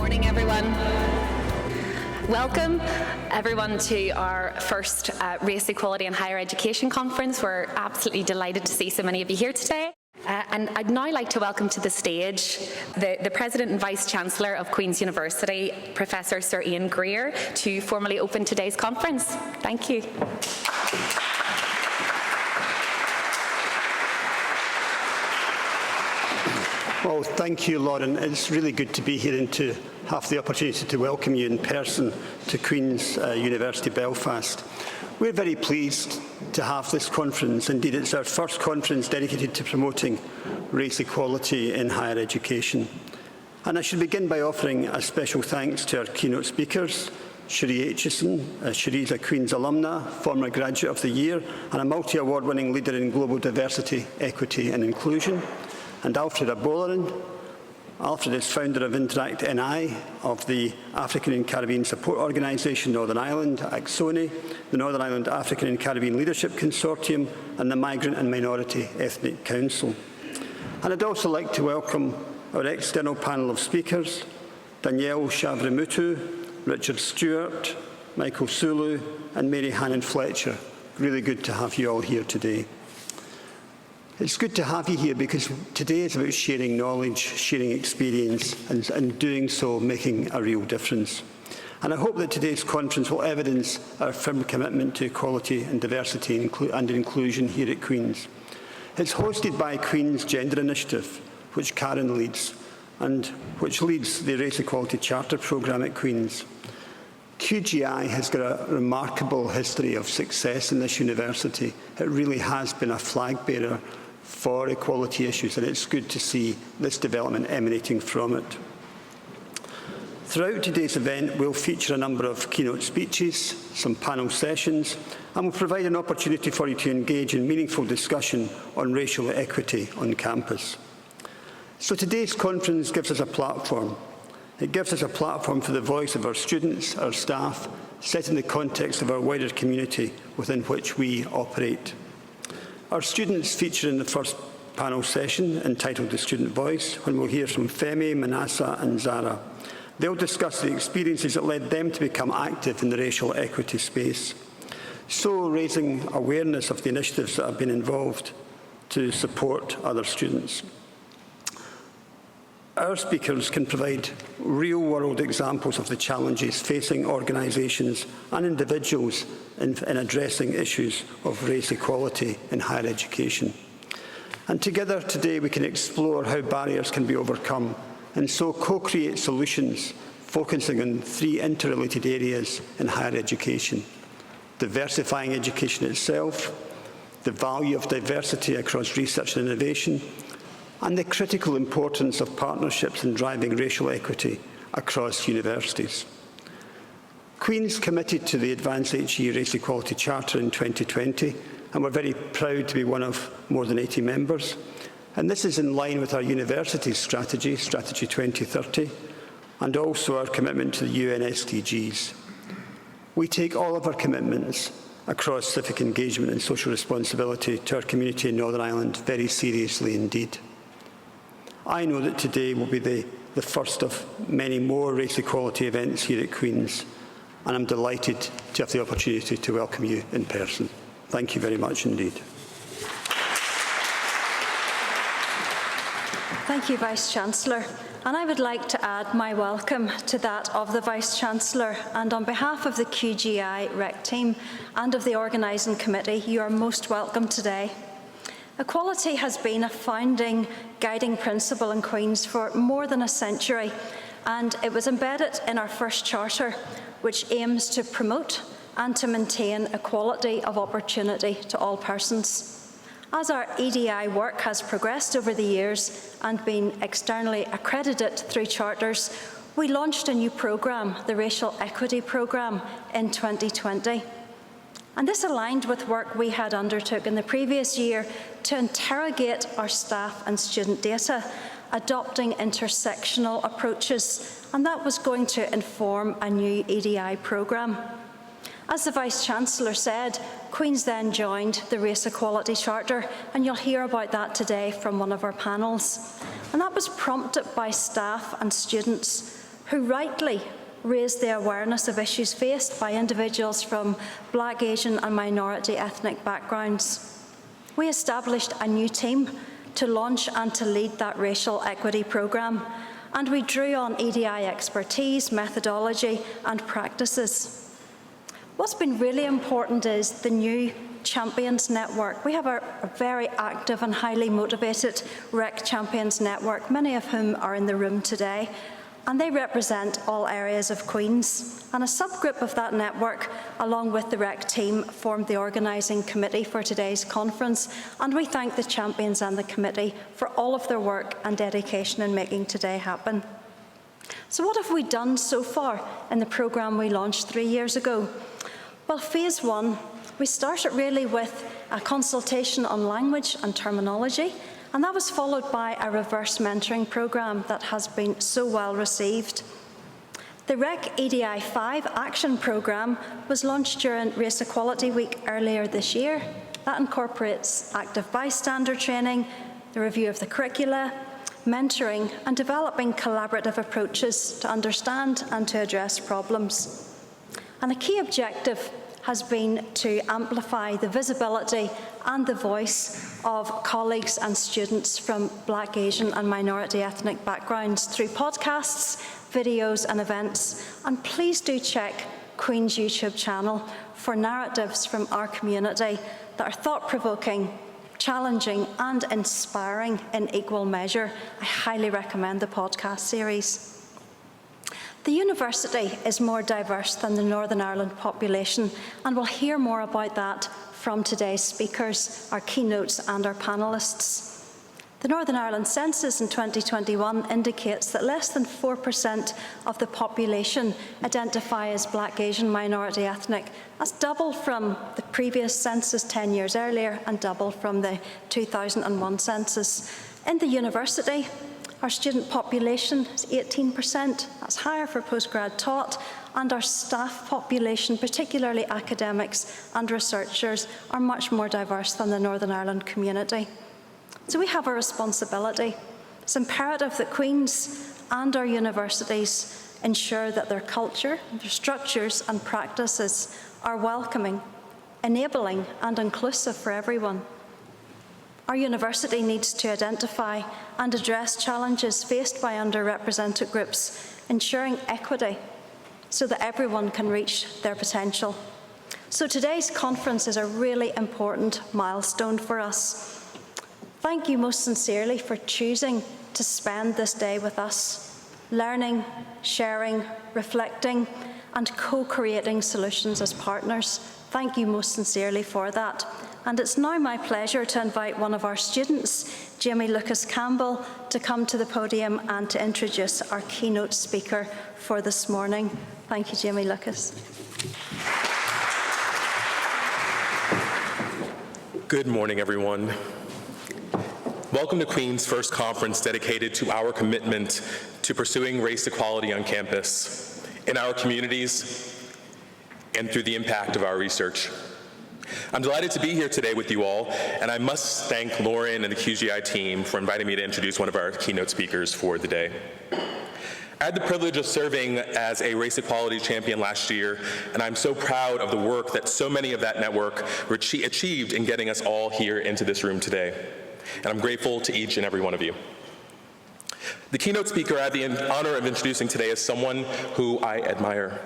morning, everyone. Welcome, everyone, to our first Race Equality and Higher Education Conference. We're absolutely delighted to see so many of you here today. And I'd now like to welcome to the stage the President and Vice-Chancellor of Queen's University, Professor Sir Ian Greer, to formally open today's conference. Thank you. Well, thank you, Lauren. It's really good to be here and to have the opportunity to welcome you in person to Queen's University Belfast. We're very pleased to have this conference. Indeed, it's our first conference dedicated to promoting race equality in higher education. And I should begin by offering a special thanks to our keynote speakers, Cherie Aitchison. Cherie is a Queen's alumna, former Graduate of the Year, and a multi-award winning leader in global diversity, equity and inclusion. And Alfred Abolarin. Alfred is founder of Interact NI, of the African and Caribbean Support Organisation Northern Ireland, ACSONI, the Northern Ireland African and Caribbean Leadership Consortium, and the Migrant and Minority Ethnic Council. And I'd also like to welcome our external panel of speakers, Danielle Chavremutu, Richard Stewart, Michael Sulu, and Mary Hannon Fletcher. Really good to have you all here today. It's good to have you here because today is about sharing knowledge, sharing experience, and doing so making a real difference. And I hope that today's conference will evidence our firm commitment to equality and diversity and inclusion here at Queen's. It's hosted by Queen's Gender Initiative, which Karen leads, and which leads the Race Equality Charter programme at Queen's. QGI has got a remarkable history of success in this university. It really has been a flag bearer for equality issues, and it's good to see this development emanating from it. Throughout today's event, we'll feature a number of keynote speeches, some panel sessions, and we'll provide an opportunity for you to engage in meaningful discussion on racial equity on campus. So today's conference gives us a platform. It gives us a platform for the voice of our students, our staff, set in the context of our wider community within which we operate. Our students feature in the first panel session, entitled The Student Voice, when we'll hear from Femi, Manasa and Zara. They'll discuss the experiences that led them to become active in the racial equity space, so raising awareness of the initiatives that have been involved to support other students. Our speakers can provide real-world examples of the challenges facing organisations and individuals in addressing issues of race equality in higher education. And together today we can explore how barriers can be overcome and so co-create solutions focusing on three interrelated areas in higher education: diversifying education itself, the value of diversity across research and innovation, and the critical importance of partnerships in driving racial equity across universities. Queen's committed to the Advance HE Race Equality Charter in 2020, and we're very proud to be one of more than 80 members. And this is in line with our university's strategy, Strategy 2030, and also our commitment to the UN SDGs. We take all of our commitments across civic engagement and social responsibility to our community in Northern Ireland very seriously indeed. I know that today will be the first of many more race equality events here at Queen's, and I'm delighted to have the opportunity to welcome you in person. Thank you very much indeed. Thank you, Vice-Chancellor. And I would like to add my welcome to that of the Vice-Chancellor. And on behalf of the QGI REC team and of the organising committee, you are most welcome today. Equality has been a founding guiding principle in Queen's for more than a century, and it was embedded in our first charter, which aims to promote and to maintain equality of opportunity to all persons. As our EDI work has progressed over the years and been externally accredited through charters, we launched a new programme, the Racial Equity Programme, in 2020. And this aligned with work we had undertook in the previous year to interrogate our staff and student data, adopting intersectional approaches, and that was going to inform a new EDI programme. As the Vice-Chancellor said, Queen's then joined the Race Equality Charter, and you'll hear about that today from one of our panels. And that was prompted by staff and students who rightly raised the awareness of issues faced by individuals from Black, Asian and minority ethnic backgrounds. We established a new team to launch and to lead that racial equity programme, and we drew on EDI expertise, methodology and practices. What's been really important is the new Champions Network. We have a very active and highly motivated REC Champions Network, many of whom are in the room today, and they represent all areas of Queen's. And a subgroup of that network, along with the REC team, formed the organising committee for today's conference, and we thank the champions and the committee for all of their work and dedication in making today happen. So what have we done so far in the programme we launched 3 years ago? Well, phase one, we started really with a consultation on language and terminology, and that was followed by a reverse mentoring programme that has been so well received. The REC EDI 5 action programme was launched during Race Equality Week earlier this year. That incorporates active bystander training, the review of the curricula, mentoring and developing collaborative approaches to understand and to address problems. And a key objective has been to amplify the visibility and the voice of colleagues and students from Black, Asian and minority ethnic backgrounds through podcasts, videos and events. And please do check Queen's YouTube channel for narratives from our community that are thought-provoking, challenging and inspiring in equal measure. I highly recommend the podcast series. The university is more diverse than the Northern Ireland population, and we'll hear more about that from today's speakers, our keynotes and our panellists. The Northern Ireland census in 2021 indicates that less than 4% of the population identify as Black, Asian, minority ethnic. That's double from the previous census 10 years earlier and double from the 2001 census. In the university, our student population is 18%, that's higher for postgrad taught, and our staff population, particularly academics and researchers, are much more diverse than the Northern Ireland community. So we have a responsibility. It's imperative that Queen's and our universities ensure that their culture, their structures and practices are welcoming, enabling and inclusive for everyone. Our university needs to identify and address challenges faced by underrepresented groups, ensuring equity so that everyone can reach their potential. So today's conference is a really important milestone for us. Thank you most sincerely for choosing to spend this day with us, learning, sharing, reflecting, and co-creating solutions as partners. Thank you most sincerely for that. And it's now my pleasure to invite one of our students, Jamie Lucas Campbell, to come to the podium and to introduce our keynote speaker for this morning. Thank you, Jamie Lucas. Good morning, everyone. Welcome to Queen's first conference dedicated to our commitment to pursuing race equality on campus, in our communities, and through the impact of our research. I'm delighted to be here today with you all, and I must thank Lauren and the QGI team for inviting me to introduce one of our keynote speakers for the day. I had the privilege of serving as a race equality champion last year, and I'm so proud of the work that so many of that network achieved in getting us all here into this room today. And I'm grateful to each and every one of you. The keynote speaker I have the honor of introducing today is someone who I admire.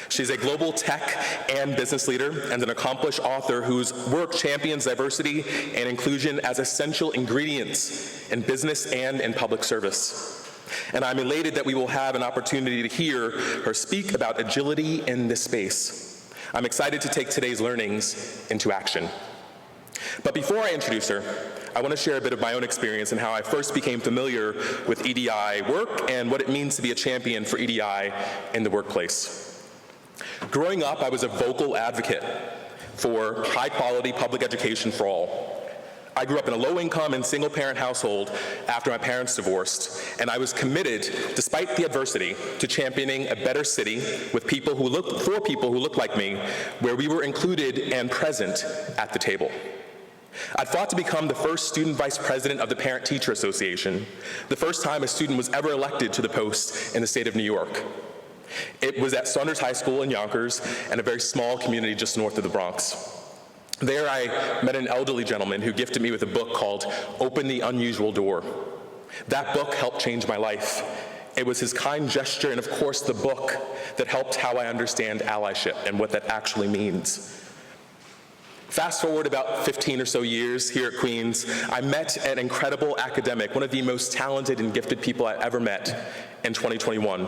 She's a global tech and business leader and an accomplished author whose work champions diversity and inclusion as essential ingredients in business and in public service. And I'm elated that we will have an opportunity to hear her speak about agility in this space. I'm excited to take today's learnings into action. But before I introduce her, I want to share a bit of my own experience and how I first became familiar with EDI work and what it means to be a champion for EDI in the workplace. Growing up, I was a vocal advocate for high-quality public education for all. I grew up in a low-income and single-parent household after my parents divorced, and I was committed, despite the adversity, to championing a better city with people who looked like me, where we were included and present at the table. I'd fought to become the first student vice president of the Parent-Teacher Association, the first time a student was ever elected to the post in the state of New York. It was at Saunders High School in Yonkers, and a very small community just north of the Bronx. There I met an elderly gentleman who gifted me with a book called Open the Unusual Door. That book helped change my life. It was his kind gesture and, of course, the book that helped how I understand allyship and what that actually means. Fast forward about 15 or so years here at Queen's, I met an incredible academic, one of the most talented and gifted people I ever met in 2021.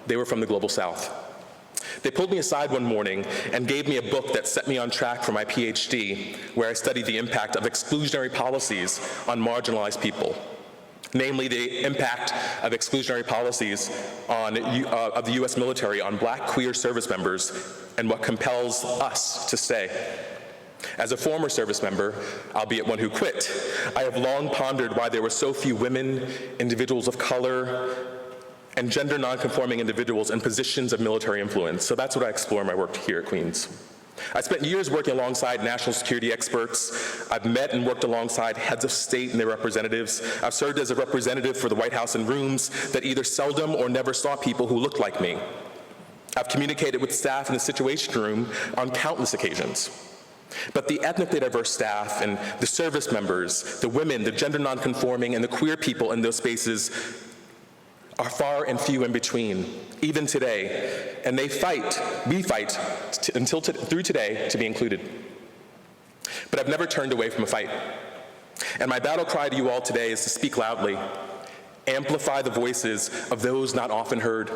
They were from the Global South. They pulled me aside one morning and gave me a book that set me on track for my PhD, where I studied the impact of exclusionary policies on marginalized people. Namely, the impact of exclusionary policies of the U.S. military on Black queer service members and what compels us to stay. As a former service member, albeit one who quit, I have long pondered why there were so few women, individuals of color, and gender nonconforming individuals in positions of military influence. So that's what I explore in my work here at Queen's. I spent years working alongside national security experts. I've met and worked alongside heads of state and their representatives. I've served as a representative for the White House in rooms that either seldom or never saw people who looked like me. I've communicated with staff in the Situation Room on countless occasions. But the ethnically diverse staff and the service members, the women, the gender nonconforming, and the queer people in those spaces are far and few in between, even today. And we fight through today to be included. But I've never turned away from a fight. And my battle cry to you all today is to speak loudly, amplify the voices of those not often heard.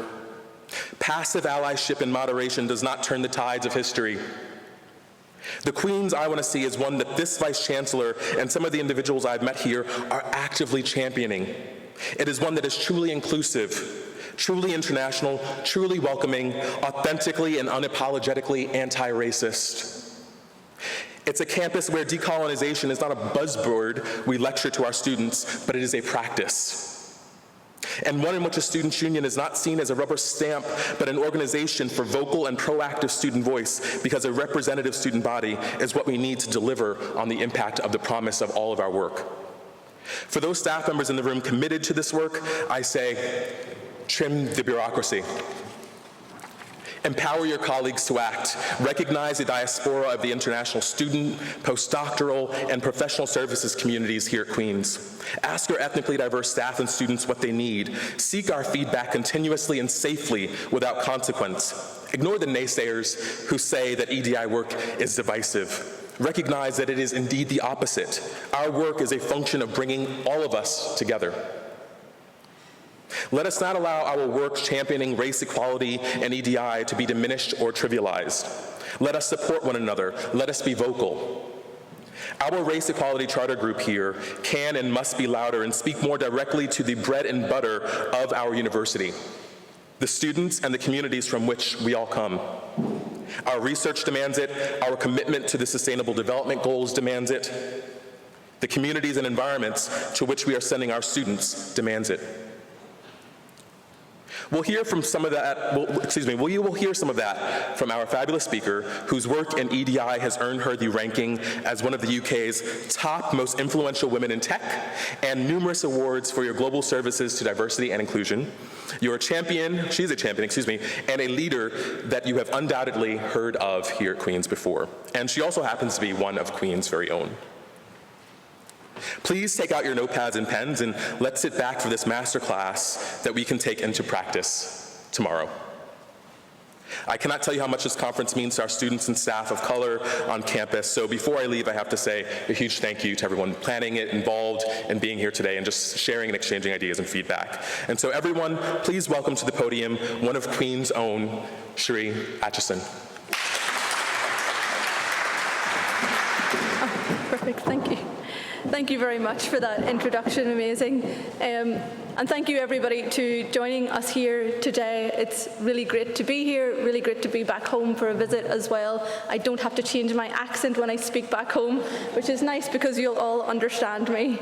Passive allyship and moderation does not turn the tides of history. The Queen's I want to see is one that this Vice Chancellor and some of the individuals I've met here are actively championing. It is one that is truly inclusive, truly international, truly welcoming, authentically and unapologetically anti-racist. It's a campus where decolonization is not a buzzword we lecture to our students, but it is a practice. And one in which a students' union is not seen as a rubber stamp, but an organization for vocal and proactive student voice, because a representative student body is what we need to deliver on the impact of the promise of all of our work. For those staff members in the room committed to this work, I say, trim the bureaucracy. Empower your colleagues to act. Recognize the diaspora of the international student, postdoctoral, and professional services communities here at Queen's. Ask your ethnically diverse staff and students what they need. Seek our feedback continuously and safely without consequence. Ignore the naysayers who say that EDI work is divisive. Recognize that it is indeed the opposite. Our work is a function of bringing all of us together. Let us not allow our work championing race equality and EDI to be diminished or trivialized. Let us support one another. Let us be vocal. Our Race Equality Charter Group here can and must be louder and speak more directly to the bread and butter of our university, the students and the communities from which we all come. Our research demands it. Our commitment to the Sustainable Development Goals demands it. The communities and environments to which we are sending our students demands it. We'll hear from some of that, you will hear some of that from our fabulous speaker, whose work in EDI has earned her the ranking as one of the UK's top most influential women in tech, and numerous awards for your global services to diversity and inclusion. You're a champion, she's a champion, and a leader that you have undoubtedly heard of here at Queen's before. And she also happens to be one of Queen's very own. Please take out your notepads and pens, and let's sit back for this masterclass that we can take into practice tomorrow. I cannot tell you how much this conference means to our students and staff of color on campus, so before I leave, I have to say a huge thank you to everyone planning it, involved, and being here today, and just sharing and exchanging ideas and feedback. And so everyone, please welcome to the podium one of Queen's own, Shri Acheson. Oh, perfect, thank you. Thank you very much for that introduction, amazing. And thank you everybody to joining us here today. It's really great to be here, really great to be back home for a visit as well. I don't have to change my accent when I speak back home, which is nice because you'll all understand me.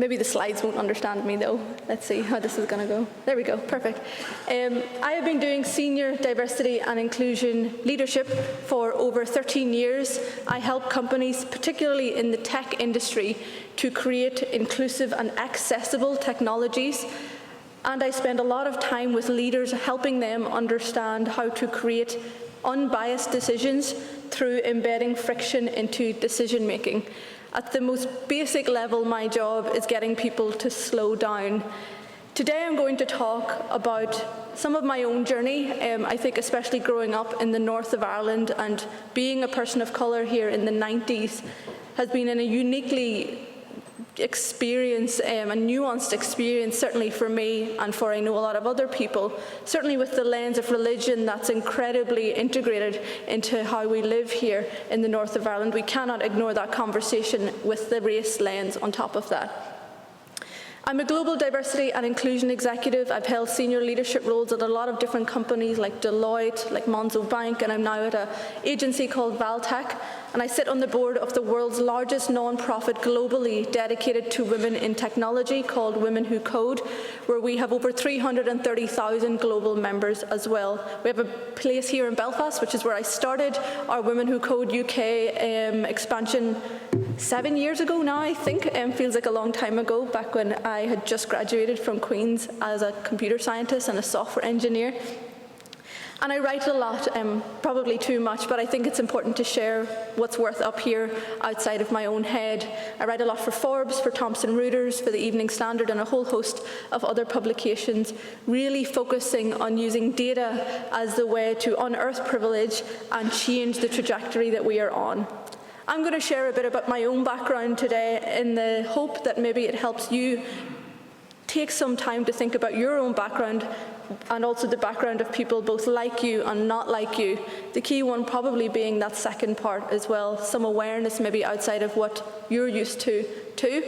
Maybe the slides won't understand me though. Let's see how this is going to go. There we go, perfect. I have been doing senior diversity and inclusion leadership for over 13 years. I help companies, particularly in the tech industry, to create inclusive and accessible technologies. And I spend a lot of time with leaders helping them understand how to create unbiased decisions through embedding friction into decision making. At the most basic level, my job is getting people to slow down. Today I'm going to talk about some of my own journey. I think especially growing up in the north of Ireland and being a person of colour here in the 90s has been a uniquely a nuanced experience, certainly for me and for I know a lot of other people, certainly with the lens of religion that's incredibly integrated into how we live here in the north of Ireland. We cannot ignore that conversation with the race lens on top of that. I'm a global diversity and inclusion executive. I've held senior leadership roles at a lot of different companies like Deloitte, like Monzo Bank, and I'm now at an agency called Valtech. And I sit on the board of the world's largest non-profit globally dedicated to women in technology called Women Who Code, where we have over 330,000 global members as well. We have a place here in Belfast, which is where I started our Women Who Code UK expansion 7 years ago now, I think. Feels like a long time ago, back when I had just graduated from Queen's as a computer scientist and a software engineer. And I write a lot, probably too much, but I think it's important to share what's worth up here outside of my own head. I write a lot for Forbes, for Thomson Reuters, for the Evening Standard, and a whole host of other publications, really focusing on using data as the way to unearth privilege and change the trajectory that we are on. I'm going to share a bit about my own background today in the hope that maybe it helps you take some time to think about your own background and also the background of people both like you and not like you. The key one probably being that second part as well, some awareness maybe outside of what you're used to too.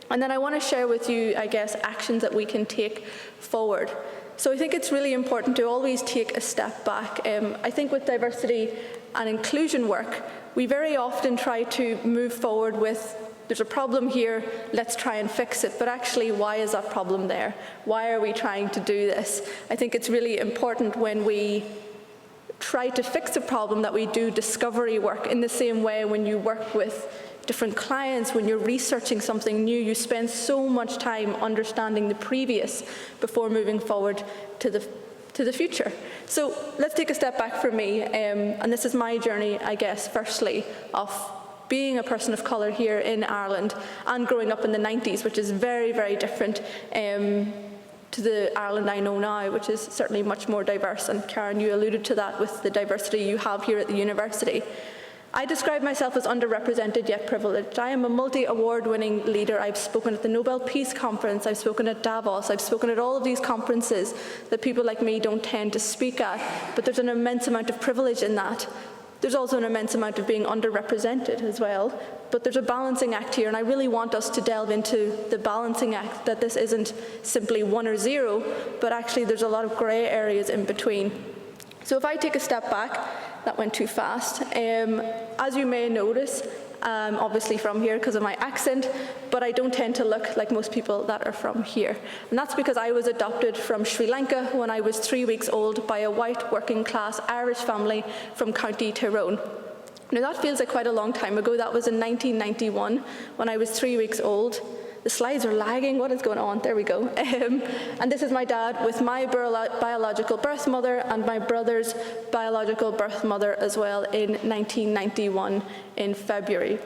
And then I want to share with you, I guess, actions that we can take forward. So I think it's really important to always take a step back. I think with diversity and inclusion work, we very often try to move forward with, there's a problem here, let's try and fix it. But actually, why is that problem there? Why are we trying to do this? I think it's really important when we try to fix a problem that we do discovery work. In the same way, when you work with different clients, when you're researching something new, you spend so much time understanding the previous before moving forward to the future. So let's take a step back for me, and this is my journey, I guess, firstly, of being a person of colour here in Ireland and growing up in the 90s, which is very, very different to the Ireland I know now, which is certainly much more diverse. And Karen, you alluded to that with the diversity you have here at the university. I describe myself as underrepresented yet privileged. I am a multi-award-winning leader. I've spoken at the Nobel Peace Conference, I've spoken at Davos, I've spoken at all of these conferences that people like me don't tend to speak at, but there's an immense amount of privilege in that. There's also an immense amount of being underrepresented as well, but there's a balancing act here, and I really want us to delve into the balancing act, that this isn't simply 1 or 0, but actually there's a lot of grey areas in between. So if I take a step back, that went too fast. As you may notice, obviously from here because of my accent, but I don't tend to look like most people that are from here. And that's because I was adopted from Sri Lanka when I was 3 weeks old by a white working class Irish family from County Tyrone. Now that feels like quite a long time ago. That was in 1991 when I was 3 weeks old. The slides are lagging. What is going on? There we go. And this is my dad with my biological birth mother and my brother's biological birth mother as well in 1991 in February.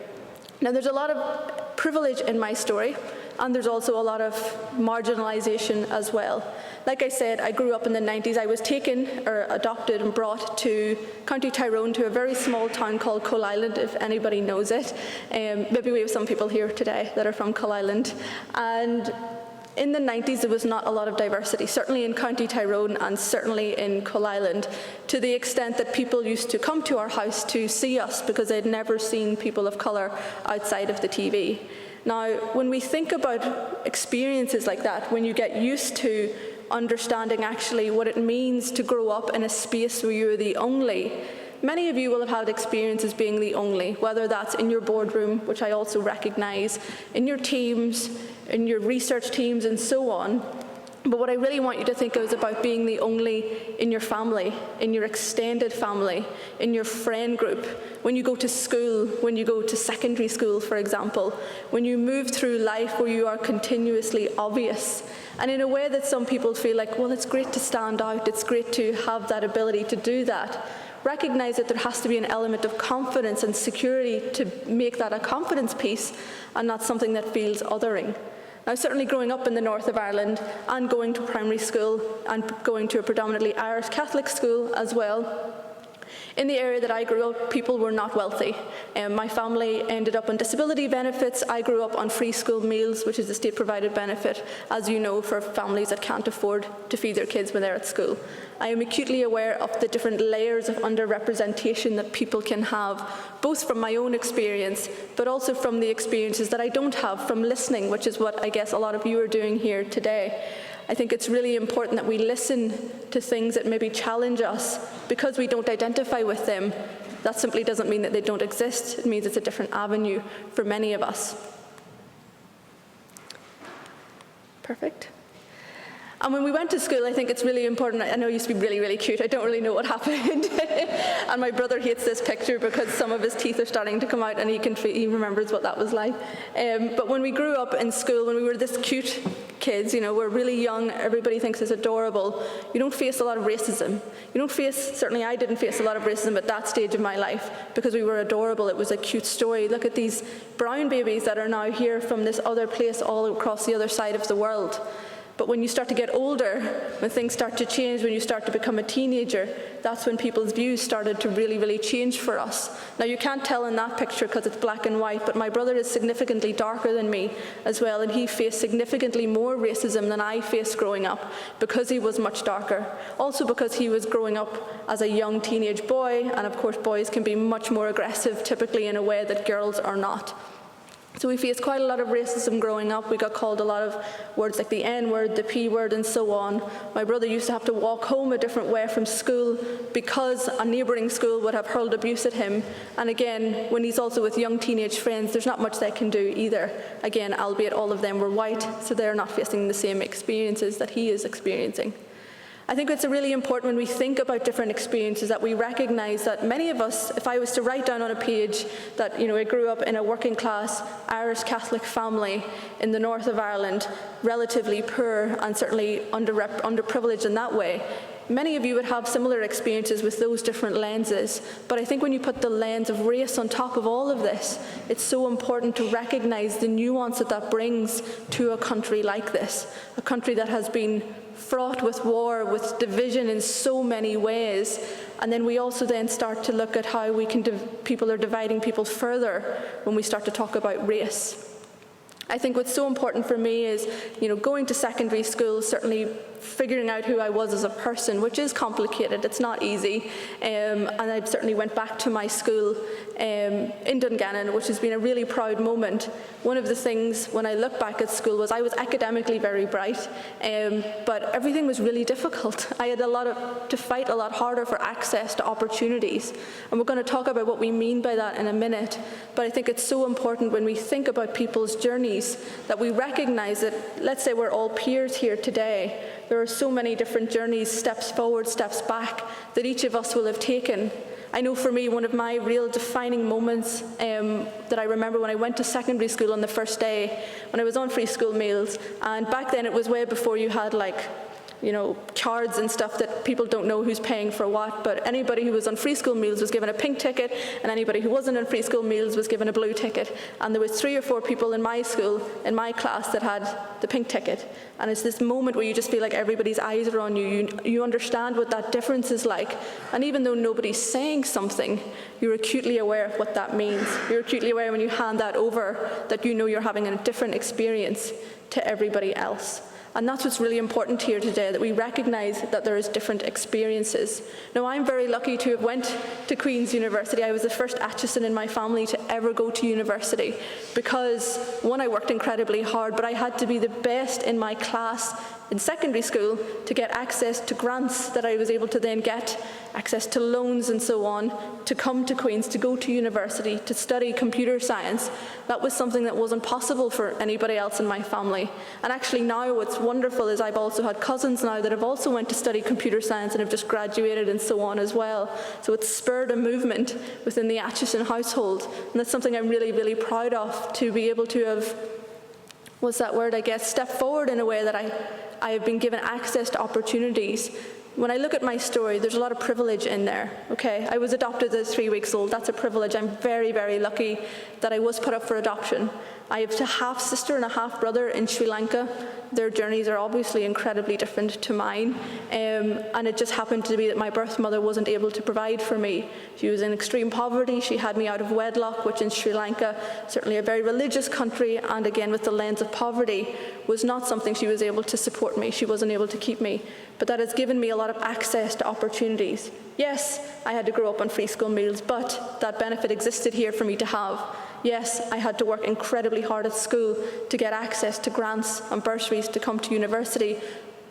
Now there's a lot of privilege in my story, and there's also a lot of marginalization as well. Like I said, I grew up in the 90s. I was taken or adopted and brought to County Tyrone, to a very small town called Coal Island, if anybody knows it. Maybe we have some people here today that are from Coal Island. And in the 90s, there was not a lot of diversity, certainly in County Tyrone and certainly in Coal Island, to the extent that people used to come to our house to see us because they'd never seen people of colour outside of the TV. Now, when we think about experiences like that, when you get used to understanding actually what it means to grow up in a space where you're the only, many of you will have had experiences being the only, whether that's in your boardroom, which I also recognise, in your teams, in your research teams and so on. But what I really want you to think of is about being the only in your family, in your extended family, in your friend group, when you go to school, when you go to secondary school, for example, when you move through life where you are continuously obvious. And in a way that some people feel like, well, it's great to stand out, it's great to have that ability to do that. Recognise that there has to be an element of confidence and security to make that a confidence piece and not something that feels othering. Now, certainly growing up in the north of Ireland and going to primary school and going to a predominantly Irish Catholic school as well, in the area that I grew up, people were not wealthy. My family ended up on disability benefits. I grew up on free school meals, which is a state-provided benefit, as you know, for families that can't afford to feed their kids when they're at school. I am acutely aware of the different layers of underrepresentation that people can have, both from my own experience, but also from the experiences that I don't have from listening, which is what I guess a lot of you are doing here today. I think it's really important that we listen to things that maybe challenge us because we don't identify with them. That simply doesn't mean that they don't exist. It means it's a different avenue for many of us. Perfect. And when we went to school, I think it's really important. I know it used to be really, really cute. I don't really know what happened. And my brother hates this picture because some of his teeth are starting to come out and he remembers what that was like. But when we grew up in school, when we were this cute kids, you know, we're really young, everybody thinks it's adorable. You don't face a lot of racism. You don't face, certainly I didn't face a lot of racism at that stage of my life because we were adorable. It was a cute story. Look at these brown babies that are now here from this other place all across the other side of the world. But when you start to get older, when things start to change, when you start to become a teenager, that's when people's views started to really, really change for us. Now, you can't tell in that picture because it's black and white, but my brother is significantly darker than me as well, and he faced significantly more racism than I faced growing up because he was much darker. Also because he was growing up as a young teenage boy, and of course boys can be much more aggressive, typically in a way that girls are not. So we faced quite a lot of racism growing up. We got called a lot of words like the N-word, the P-word, and so on. My brother used to have to walk home a different way from school because a neighbouring school would have hurled abuse at him. And again, when he's also with young teenage friends, there's not much they can do either. Again, albeit all of them were white, so they're not facing the same experiences that he is experiencing. I think it's really important when we think about different experiences that we recognise that many of us, if I was to write down on a page that, you know, I grew up in a working class Irish Catholic family in the north of Ireland, relatively poor and certainly underprivileged in that way, many of you would have similar experiences with those different lenses. But I think when you put the lens of race on top of all of this, it's so important to recognise the nuance that that brings to a country like this, a country that has been fraught with war, with division in so many ways. And then we also then start to look at how we can people are dividing people further when we start to talk about race. I think what's so important for me is, you know, going to secondary school, certainly figuring out who I was as a person, which is complicated, it's not easy. And I certainly went back to my school in Dungannon, which has been a really proud moment. One of the things when I look back at school was I was academically very bright, but everything was really difficult. I had to fight a lot harder for access to opportunities. And we're going to talk about what we mean by that in a minute. But I think it's so important when we think about people's journeys that we recognize that, let's say we're all peers here today, there are so many different journeys, steps forward, steps back, that each of us will have taken. I know for me, one of my real defining moments that I remember when I went to secondary school on the first day, when I was on free school meals, and back then it was way before you had cards and stuff that people don't know who's paying for what, but anybody who was on free school meals was given a pink ticket, and anybody who wasn't on free school meals was given a blue ticket. And there was 3 or 4 people in my school, in my class, that had the pink ticket. And it's this moment where you just feel like everybody's eyes are on you. You understand what that difference is like. And even though nobody's saying something, you're acutely aware of what that means. You're acutely aware when you hand that over that you know you're having a different experience to everybody else. And that's what's really important here today, that we recognise that there is different experiences. Now, I'm very lucky to have went to Queen's University. I was the first Aitchison in my family to ever go to university because, one, I worked incredibly hard, but I had to be the best in my class in secondary school to get access to grants that I was able to then get, access to loans and so on, to come to Queen's, to go to university, to study computer science. That was something that wasn't possible for anybody else in my family. And actually now what's wonderful is I've also had cousins now that have also went to study computer science and have just graduated and so on as well. So it's spurred a movement within the Aitchison household. And that's something I'm really, really proud of, to be able to have, what's that word, I guess, step forward in a way that I have been given access to opportunities. When I look at my story, there's a lot of privilege in there, okay? I was adopted at 3 weeks old. That's a privilege. I'm very, very lucky that I was put up for adoption. I have a half-sister and a half-brother in Sri Lanka. Their journeys are obviously incredibly different to mine, and it just happened to be that my birth mother wasn't able to provide for me. She was in extreme poverty. She had me out of wedlock, which in Sri Lanka, certainly a very religious country, and again with the lens of poverty, was not something she was able to support me. She wasn't able to keep me. But that has given me a lot of access to opportunities. Yes, I had to grow up on free school meals, but that benefit existed here for me to have. Yes, I had to work incredibly hard at school to get access to grants and bursaries to come to university,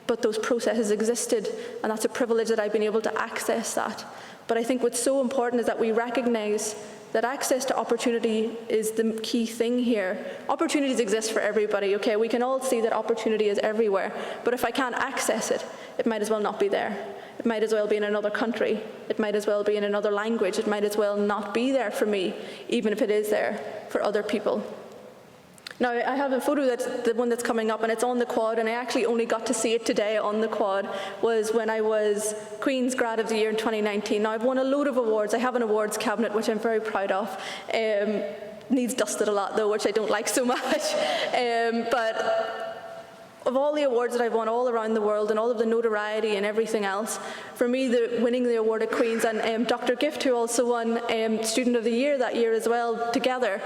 but those processes existed, and that's a privilege that I've been able to access that. But I think what's so important is that we recognise that access to opportunity is the key thing here. Opportunities exist for everybody, okay? We can all see that opportunity is everywhere, but if I can't access it, it might as well not be there. It might as well be in another country. It might as well be in another language. It might as well not be there for me, even if it is there for other people. Now, I have a photo, that's the one that's coming up, and it's on the quad, and I actually only got to see it today on the quad, was when I was Queen's Grad of the Year in 2019. Now, I've won a load of awards. I have an awards cabinet, which I'm very proud of. Needs dusted a lot, though, which I don't like so much. But of all the awards that I've won all around the world and all of the notoriety and everything else, for me, winning the award at Queen's, and Dr. Gift, who also won Student of the Year that year as well, together,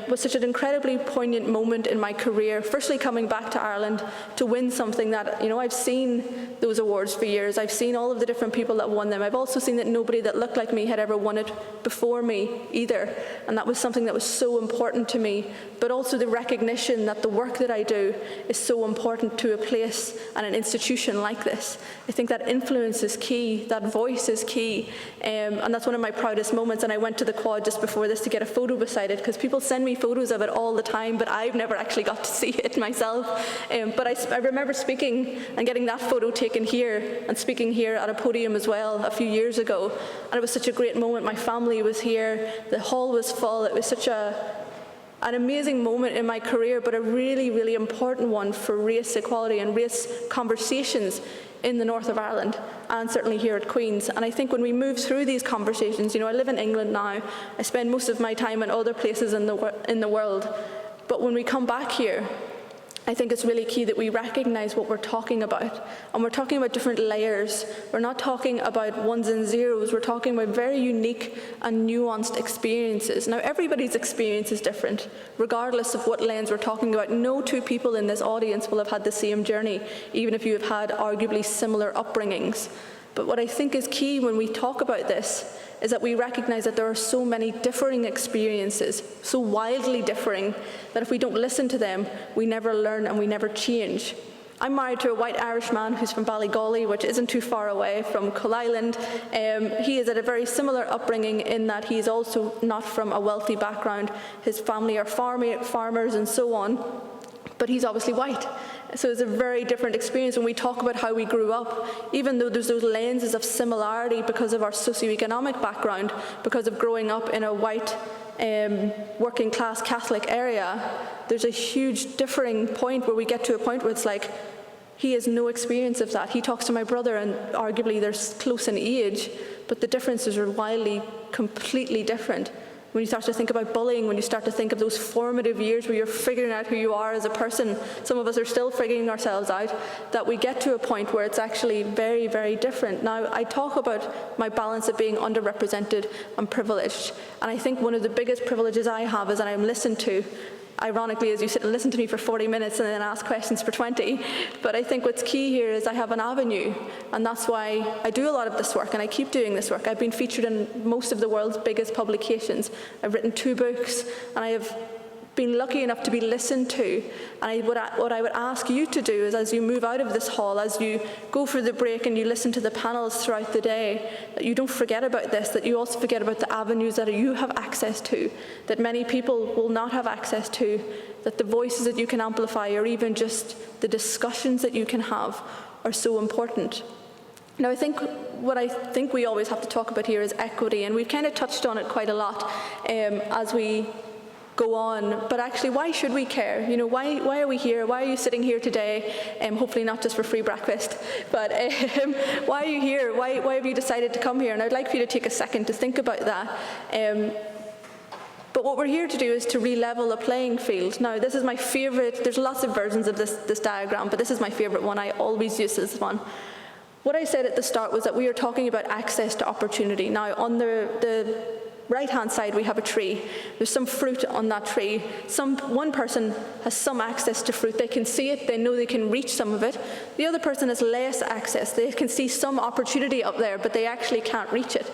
was such an incredibly poignant moment in my career. Firstly, coming back to Ireland to win something that, you know, I've seen those awards for years. I've seen all of the different people that won them. I've also seen that nobody that looked like me had ever won it before me either. And that was something that was so important to me. But also the recognition that the work that I do is so important to a place and an institution like this. I think that influence is key, that voice is key, and that's one of my proudest moments. And I went to the quad just before this to get a photo beside it, because people send me photos of it all the time, but I've never actually got to see it myself. But I remember speaking and getting that photo taken here, and speaking here at a podium as well a few years ago, and it was such a great moment. My family was here, the hall was full. It was such an amazing moment in my career, but a really, really important one for race equality and race conversations in the north of Ireland, and certainly here at Queen's. And I think when we move through these conversations, you know, I live in England now, I spend most of my time in other places in the world, but when we come back here, I think it's really key that we recognise what we're talking about. And we're talking about different layers. We're not talking about ones and zeros. We're talking about very unique and nuanced experiences. Now, everybody's experience is different, regardless of what lens we're talking about. No two people in this audience will have had the same journey, even if you have had arguably similar upbringings. But what I think is key when we talk about this is that we recognise that there are so many differing experiences, so wildly differing, that if we don't listen to them, we never learn and we never change. I'm married to a white Irish man who's from Ballygolly, which isn't too far away from Coal Island. He is at a very similar upbringing in that he's also not from a wealthy background. His family are farmers and so on, but he's obviously white. So it's a very different experience when we talk about how we grew up. Even though there's those lenses of similarity because of our socioeconomic background, because of growing up in a white working class Catholic area, there's a huge differing point where we get to a point where it's like, he has no experience of that. He talks to my brother and arguably they're close in age, but the differences are wildly, completely different. When you start to think about bullying, when you start to think of those formative years where you're figuring out who you are as a person, some of us are still figuring ourselves out, that we get to a point where it's actually very, very different. Now, I talk about my balance of being underrepresented and privileged, and I think one of the biggest privileges I have is that I'm listened to. Ironically, as you sit and listen to me for 40 minutes and then ask questions for 20. But I think what's key here is I have an avenue, and that's why I do a lot of this work, and I keep doing this work. I've been featured in most of the world's biggest publications. I've written 2 books, and I have been lucky enough to be listened to. And what I would ask you to do is, as you move out of this hall, as you go for the break and you listen to the panels throughout the day, that you don't forget about this, that you also forget about the avenues that you have access to, that many people will not have access to, that the voices that you can amplify, or even just the discussions that you can have, are so important. Now, what I think we always have to talk about here is equity, and we've kind of touched on it quite a lot as we go on, but actually, why should we care? You know, why are we here? Why are you sitting here today? Hopefully not just for free breakfast, but why are you here? Why have you decided to come here? And I'd like for you to take a second to think about that. But what we're here to do is to re-level a playing field. Now, this is my favourite. There's lots of versions of this diagram, but this is my favourite one. I always use this one. What I said at the start was that we are talking about access to opportunity. Now, on the right-hand side, we have a tree. There's some fruit on that tree. One person has some access to fruit. They can see it. They know they can reach some of it. The other person has less access. They can see some opportunity up there, but they actually can't reach it.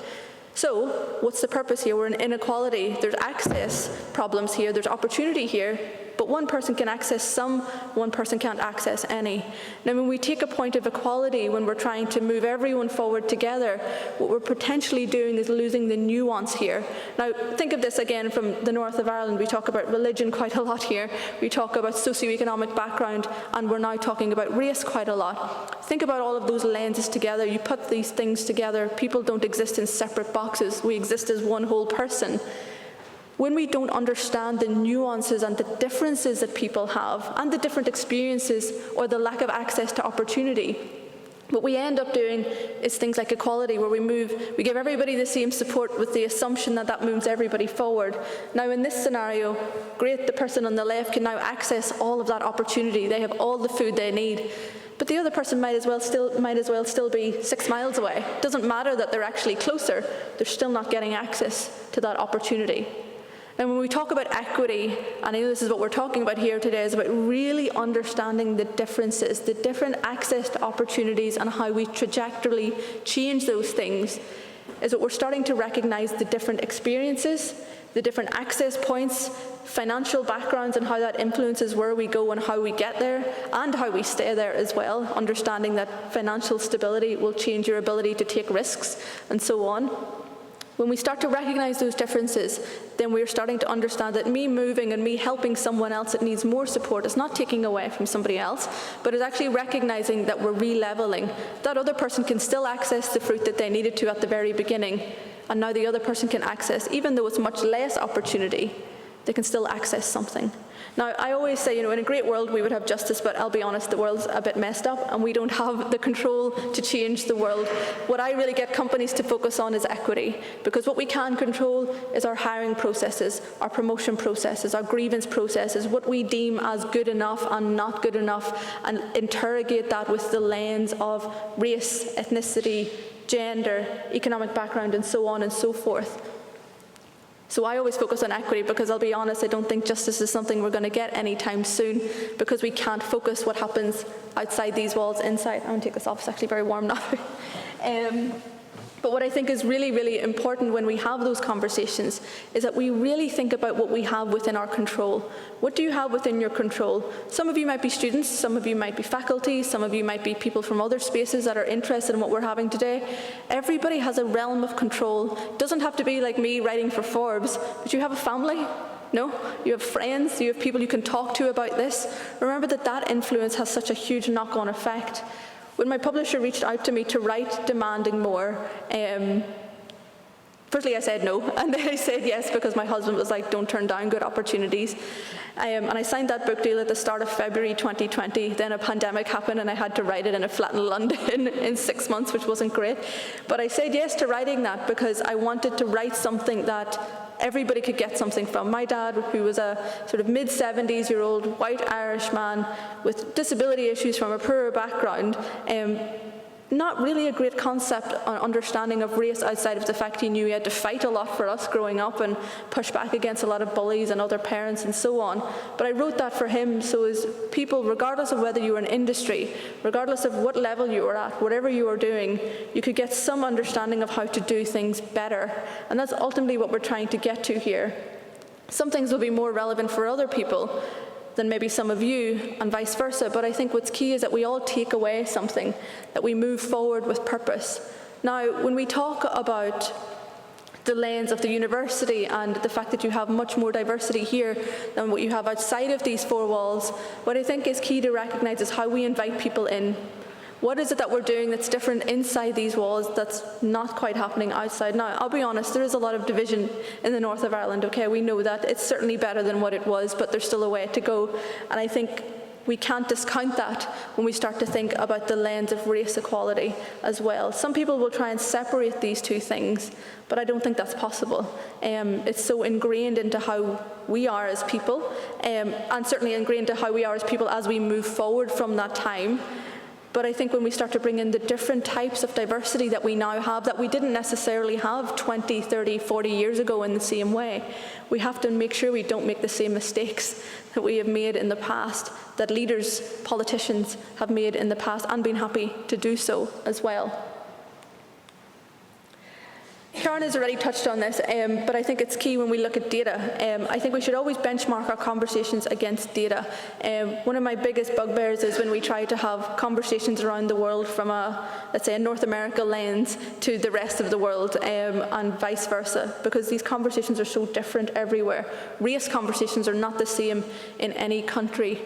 So what's the purpose here? We're in inequality. There's access problems here. There's opportunity here. But one person can access some, one person can't access any. Now, when we take a point of equality, when we're trying to move everyone forward together, what we're potentially doing is losing the nuance here. Now, think of this again from the north of Ireland. We talk about religion quite a lot here. We talk about socioeconomic background, and we're now talking about race quite a lot. Think about all of those lenses together. You put these things together. People don't exist in separate boxes. We exist as one whole person. When we don't understand the nuances and the differences that people have, and the different experiences or the lack of access to opportunity, what we end up doing is things like equality, where we give everybody the same support with the assumption that that moves everybody forward. Now, in this scenario, great, the person on the left can now access all of that opportunity. They have all the food they need. But the other person might as well still be 6 miles away. It doesn't matter that they're actually closer, they're still not getting access to that opportunity. And when we talk about equity, and I know this is what we're talking about here today, is about really understanding the differences, the different access to opportunities, and how we trajectorily change those things, is that we're starting to recognize the different experiences, the different access points, financial backgrounds, and how that influences where we go and how we get there, and how we stay there as well, understanding that financial stability will change your ability to take risks, and so on. When we start to recognize those differences, then we're starting to understand that me moving and me helping someone else that needs more support is not taking away from somebody else, but is actually recognizing that we're re-leveling. That other person can still access the fruit that they needed to at the very beginning, and now the other person can access, even though it's much less opportunity, they can still access something. Now, I always say, in a great world we would have justice, but I'll be honest, the world's a bit messed up and we don't have the control to change the world. What I really get companies to focus on is equity, because what we can control is our hiring processes, our promotion processes, our grievance processes, what we deem as good enough and not good enough, and interrogate that with the lens of race, ethnicity, gender, economic background, and so on and so forth. So I always focus on equity because, I'll be honest, I don't think justice is something we're going to get anytime soon, because we can't focus what happens outside these walls inside. I'm going to take this off, it's actually very warm now. But what I think is really, really important when we have those conversations is that we really think about what we have within our control. What do you have within your control? Some of you might be students, some of you might be faculty, some of you might be people from other spaces that are interested in what we're having today. Everybody has a realm of control. It doesn't have to be like me writing for Forbes, but you have a family. No, you have friends, you have people you can talk to about this. Remember that influence has such a huge knock-on effect. When my publisher reached out to me to write demanding more, firstly I said no, and then I said yes because my husband was like, don't turn down good opportunities. And I signed that book deal at the start of February 2020. Then a pandemic happened and I had to write it in a flat in London in 6 months, which wasn't great. But I said yes to writing that because I wanted to write something that everybody could get something from. My dad, who was a sort of mid-70s-year-old white Irish man with disability issues from a poorer background, not really a great concept on understanding of race outside of the fact he knew he had to fight a lot for us growing up and push back against a lot of bullies and other parents and so on. But I wrote that for him so as people, regardless of whether you were in industry, regardless of what level you were at, whatever you were doing, you could get some understanding of how to do things better. And that's ultimately what we're trying to get to here. Some things will be more relevant for other people than maybe some of you, and vice versa. But I think what's key is that we all take away something, that we move forward with purpose. Now, when we talk about the lens of the university and the fact that you have much more diversity here than what you have outside of these four walls, what I think is key to recognise is how we invite people in. What is it that we're doing that's different inside these walls that's not quite happening outside? Now, I'll be honest, there is a lot of division in the north of Ireland, okay? We know that. It's certainly better than what it was, but there's still a way to go. And I think we can't discount that when we start to think about the lens of race equality as well. Some people will try and separate these two things, but I don't think that's possible. It's so ingrained into how we are as people, and certainly ingrained into how we are as people as we move forward from that time. But I think when we start to bring in the different types of diversity that we now have, that we didn't necessarily have 20, 30, 40 years ago in the same way, we have to make sure we don't make the same mistakes that we have made in the past, that leaders, politicians have made in the past, and been happy to do so as well. Karen has already touched on this, but I think it's key when we look at data. I think we should always benchmark our conversations against data. One of my biggest bugbears is when we try to have conversations around the world from let's say, a North America lens to the rest of the world, and vice versa, because these conversations are so different everywhere. Race conversations are not the same in any country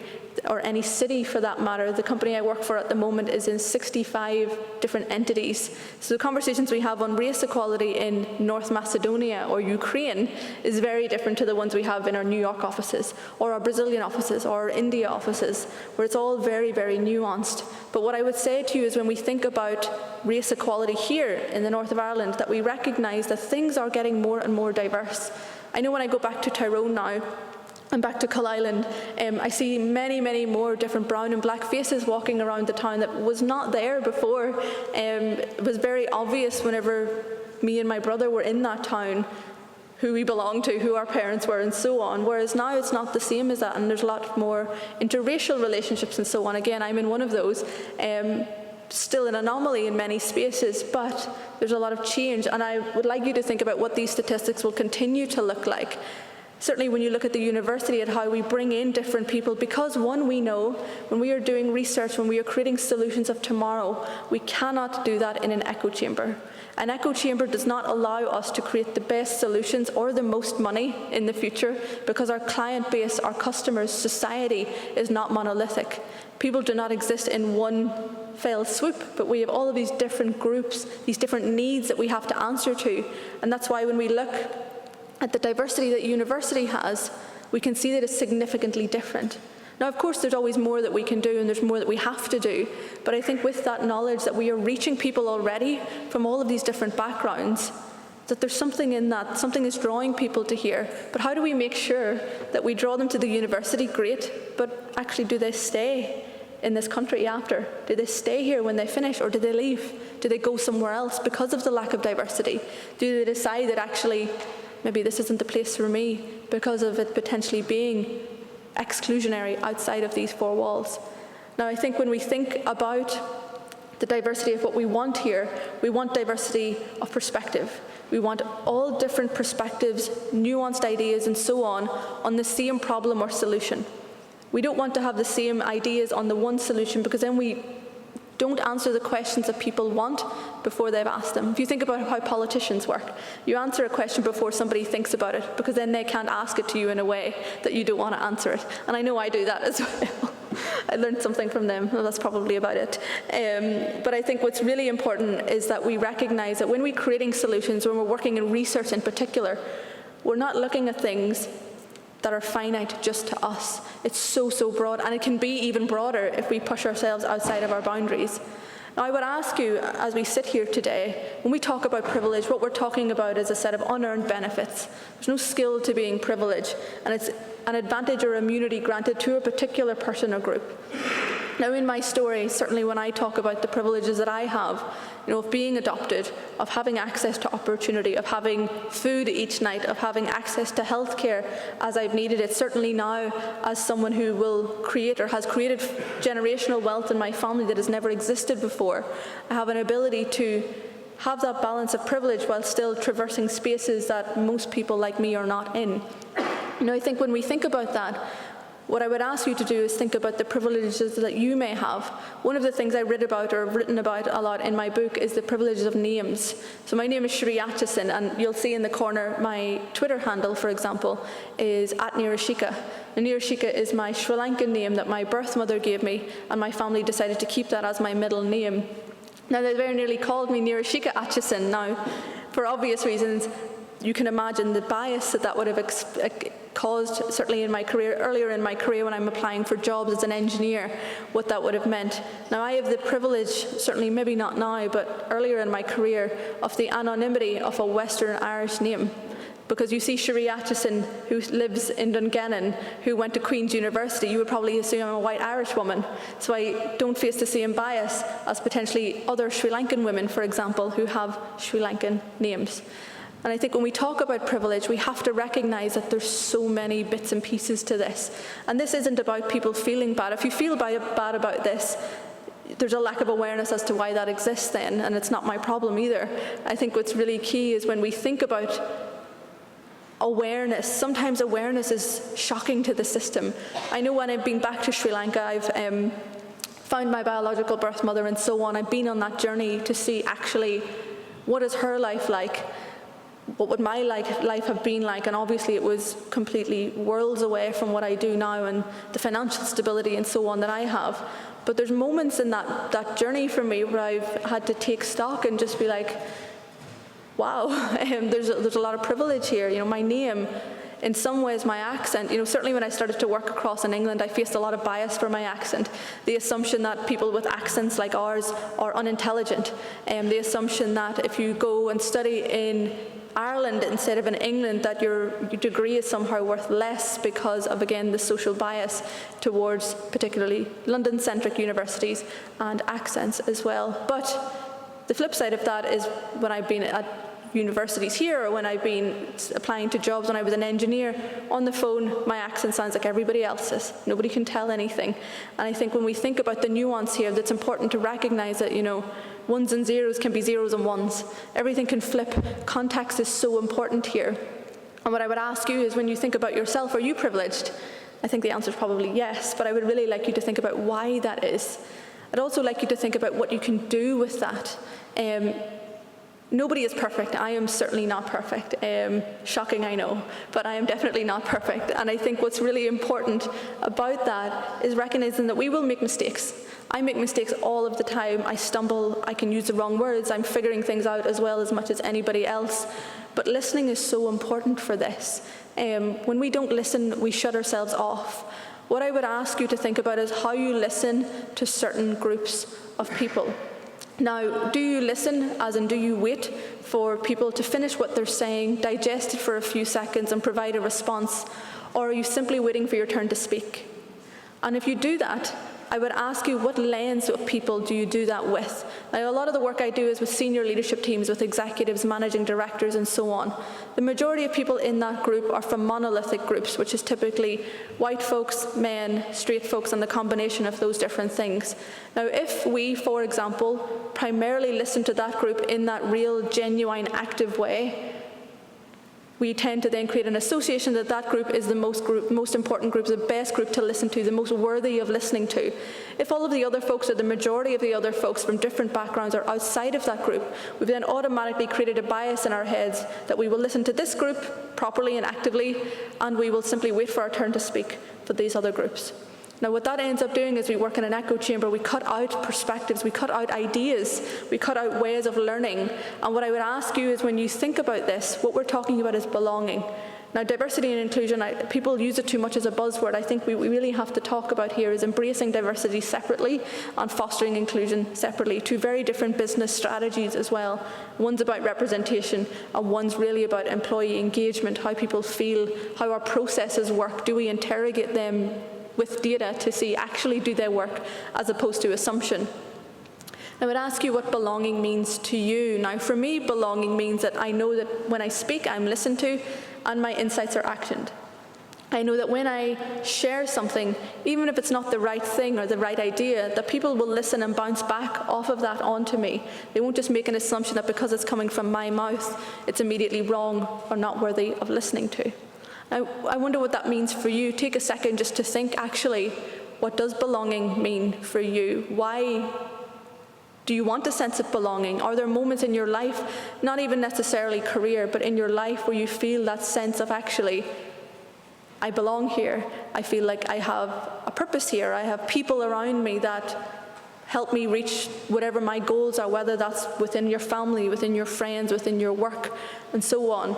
or any city for that matter. The company I work for at the moment is in 65 different entities. So the conversations we have on race equality in North Macedonia or Ukraine is very different to the ones we have in our New York offices, or our Brazilian offices, or our India offices, where it's all very, very nuanced. But what I would say to you is when we think about race equality here in the north of Ireland, that we recognise that things are getting more and more diverse. I know when I go back to Tyrone now, and back to Cull Island, I see many, many more different brown and black faces walking around the town that was not there before. It was very obvious whenever me and my brother were in that town who we belonged to, who our parents were, and so on. Whereas now it's not the same as that, and there's a lot more interracial relationships and so on. Again, I'm in one of those. Still an anomaly in many spaces, but there's a lot of change. And I would like you to think about what these statistics will continue to look like. Certainly when you look at the university, at how we bring in different people, because one, we know when we are doing research, when we are creating solutions of tomorrow, we cannot do that in an echo chamber. An echo chamber does not allow us to create the best solutions or the most money in the future, because our client base, our customers, society is not monolithic. People do not exist in one fell swoop, but we have all of these different groups, these different needs that we have to answer to. And that's why when we look at the diversity that university has, we can see that it's significantly different. Now, of course, there's always more that we can do, and there's more that we have to do, but I think with that knowledge that we are reaching people already from all of these different backgrounds, that there's something in that, something is drawing people to here. But how do we make sure that we draw them to the university? Great, but actually, do they stay in this country after? Do they stay here when they finish, or do they leave? Do they go somewhere else because of the lack of diversity? Do they decide that actually maybe this isn't the place for me because of it potentially being exclusionary outside of these four walls? Now, I think when we think about the diversity of what we want here, we want diversity of perspective. We want all different perspectives, nuanced ideas, and so on the same problem or solution. We don't want to have the same ideas on the one solution, because then we don't answer the questions that people want before they've asked them. If you think about how politicians work, you answer a question before somebody thinks about it, because then they can't ask it to you in a way that you don't want to answer it. And I know I do that as well. I learned something from them. Well, that's probably about it. But I think what's really important is that we recognize that when we're creating solutions, when we're working in research in particular, we're not looking at things that are finite just to us. It's so, so broad, and it can be even broader if we push ourselves outside of our boundaries. Now, I would ask you, as we sit here today, when we talk about privilege, what we're talking about is a set of unearned benefits. There's no skill to being privileged, and it's an advantage or immunity granted to a particular person or group. Now, in my story, certainly when I talk about the privileges that I have, of being adopted, of having access to opportunity, of having food each night, of having access to healthcare as I've needed it, certainly now as someone who will create or has created generational wealth in my family that has never existed before, I have an ability to have that balance of privilege while still traversing spaces that most people like me are not in. Now, I think when we think about that, what I would ask you to do is think about the privileges that you may have. One of the things I read about or have written about a lot in my book is the privileges of names. So my name is Shri Acheson, and you'll see in the corner my Twitter handle, for example, is @Nirashika. And Nirashika is my Sri Lankan name that my birth mother gave me, and my family decided to keep that as my middle name. Now, they very nearly called me Nirashika Acheson. Now, for obvious reasons, you can imagine the bias that would have caused, certainly in my career, earlier in my career when I'm applying for jobs as an engineer, what that would have meant. Now, I have the privilege, certainly maybe not now, but earlier in my career, of the anonymity of a Western Irish name. Because you see Shri Acheson, who lives in Dungannon, who went to Queen's University, you would probably assume I'm a white Irish woman. So I don't face the same bias as potentially other Sri Lankan women, for example, who have Sri Lankan names. And I think when we talk about privilege, we have to recognise that there's so many bits and pieces to this. And this isn't about people feeling bad. If you feel bad about this, there's a lack of awareness as to why that exists then, and it's not my problem either. I think what's really key is when we think about awareness, sometimes awareness is shocking to the system. I know when I've been back to Sri Lanka, I've found my biological birth mother and so on. I've been on that journey to see actually what is her life like. What would my life have been like? And obviously it was completely worlds away from what I do now and the financial stability and so on that I have. But there's moments in that journey for me where I've had to take stock and just be like, wow, there's a lot of privilege here. You know, my name, in some ways my accent, you know, certainly when I started to work across in England, I faced a lot of bias for my accent. The assumption that people with accents like ours are unintelligent. The assumption that if you go and study in Ireland instead of in England, that your degree is somehow worth less because of, again, the social bias towards particularly London-centric universities and accents as well. But the flip side of that is when I've been at universities here or when I've been applying to jobs when I was an engineer, on the phone my accent sounds like everybody else's. Nobody can tell anything. And I think when we think about the nuance here, that's important to recognise that, you know, ones and zeros can be zeros and ones. Everything can flip. Context is so important here. And what I would ask you is, when you think about yourself, are you privileged? I think the answer is probably yes, but I would really like you to think about why that is. I'd also like you to think about what you can do with that. Nobody is perfect. I am certainly not perfect. Shocking, I know, but I am definitely not perfect. And I think what's really important about that is recognizing that we will make mistakes. I make mistakes all of the time. I stumble, I can use the wrong words. I'm figuring things out as well as much as anybody else. But listening is so important for this. When we don't listen, we shut ourselves off. What I would ask you to think about is how you listen to certain groups of people. Now, do you listen, as in do you wait for people to finish what they're saying, digest it for a few seconds and provide a response, or are you simply waiting for your turn to speak? And if you do that, I would ask you, what lens of people do you do that with? Now, a lot of the work I do is with senior leadership teams, with executives, managing directors, and so on. The majority of people in that group are from monolithic groups, which is typically white folks, men, straight folks, and the combination of those different things. Now, if we, for example, primarily listen to that group in that real, genuine, active way, we tend to then create an association that that group is the most important group, the best group to listen to, the most worthy of listening to. If all of the other folks, or the majority of the other folks from different backgrounds, are outside of that group, we've then automatically created a bias in our heads that we will listen to this group properly and actively, and we will simply wait for our turn to speak for these other groups. Now, what that ends up doing is we work in an echo chamber. We cut out perspectives, we cut out ideas, we cut out ways of learning. And what I would ask you is, when you think about this, what we're talking about is belonging. Now, diversity and inclusion, people use it too much as a buzzword. I think we really have to talk about here is embracing diversity separately and fostering inclusion separately. Two very different business strategies as well. One's about representation, and one's really about employee engagement, how people feel, how our processes work. Do we interrogate them with data to see actually do their work as opposed to assumption? I would ask you what belonging means to you. Now, for me, belonging means that I know that when I speak, I'm listened to and my insights are actioned. I know that when I share something, even if it's not the right thing or the right idea, that people will listen and bounce back off of that onto me. They won't just make an assumption that because it's coming from my mouth, it's immediately wrong or not worthy of listening to. I wonder what that means for you. Take a second just to think, actually, what does belonging mean for you? Why do you want a sense of belonging? Are there moments in your life, not even necessarily career, but in your life where you feel that sense of, actually, I belong here. I feel like I have a purpose here. I have people around me that help me reach whatever my goals are, whether that's within your family, within your friends, within your work, and so on.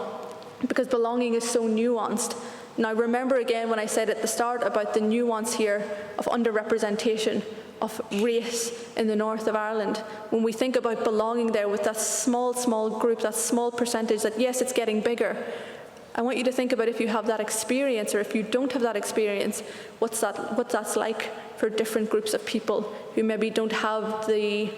Because belonging is so nuanced. Now, remember again when I said at the start about the nuance here of underrepresentation of race in the north of Ireland. When we think about belonging there with that small group, that small percentage, that yes, it's getting bigger. I want you to think about if you have that experience, or if you don't have that experience, what that's like for different groups of people who maybe don't have the